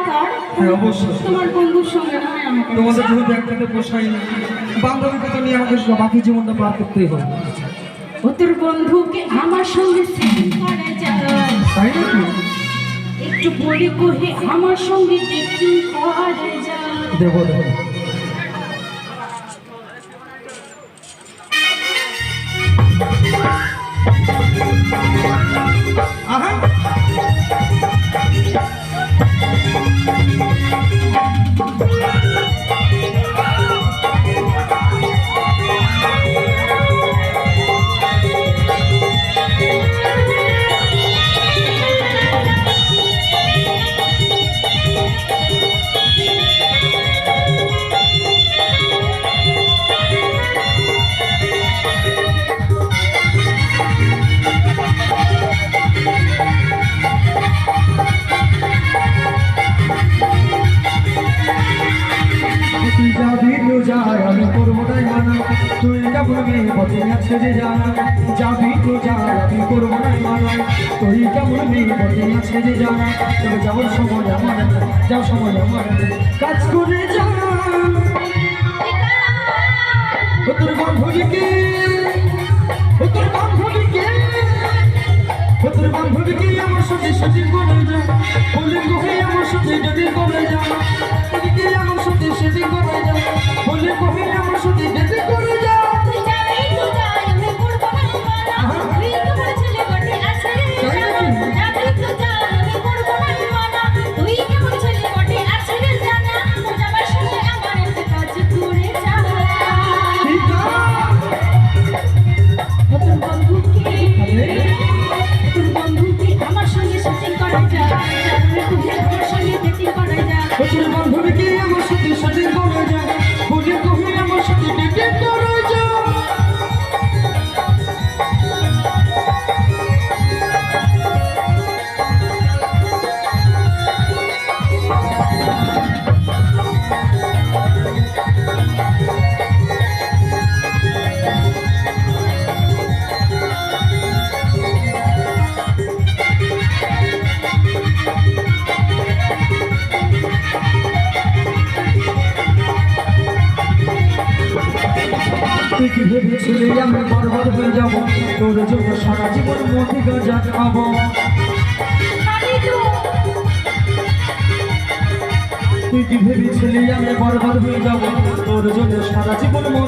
দরকার। হ্যাঁ অবশ্যই। তোমার বন্ধুর সঙ্গে না হয় আমাকে তোমাদের যেহেতু একসাথে পোষাই না, বান্ধবীকে তো নিয়ে আমাকে বাকি জীবনটা পার করতেই হবে। ও তোর বন্ধুকে আমার সঙ্গে সেটিং করা যায়, তাই নাকি? একটু বলে কহে আমার সঙ্গে ডেটিং করা যায়। দেবো দেবো। আহা তুই যাবি তো যা, আমি করবো নাই মানা। তুই কেমন মেয়ে বটে আছে যে জানা, যাবি তো যা, আমি করবো নাই মানা। তুই কেমন মেয়ে বটে আছে যে জানা, তবে যাওয়ার সময় আমার যাওয়ার সময় আমার কাজ করে যা। তোর বান্ধবীকে, তোর বান্ধবীকে, তোর বান্ধবীকে আমার সাথে সাথে করে যা, বলে কহে আমার সাথে যদি করে যা, তুই আমার সাথে সাথে করে যা, বলে কহে আমার সাথে যদি করে যা। তুই যাবি তো যা, আমি করবো না মানা। তুই কেমন ছেলে বটে আছে রে জানা, যাবি তো যা, আমি করবো না মানা। তুই কেমন ছেলে বটে আছে রে জানা, যাবার সময় আমার একটা কাজ করে যা। তোর বন্ধুকে, তোর বন্ধুকে আমার সঙ্গে সেটিং করা যায়, তুই আমার সঙ্গে ডেটিং করা যায়। তোর বান্ধবীকে আমার সাথে সাথে করে যা, বলে কহে আমার সাথে ডেটে করে যা। তুই কি ভেবেছিলি আমি বরবাদ হয়ে যাবো, তোর জন্য সারা জীবন মতি গাঁজা খাবো। তুই কি ভেবেছিলি আমি বরবাদ হয়ে যাবো, তোর জন্য সারা জীবন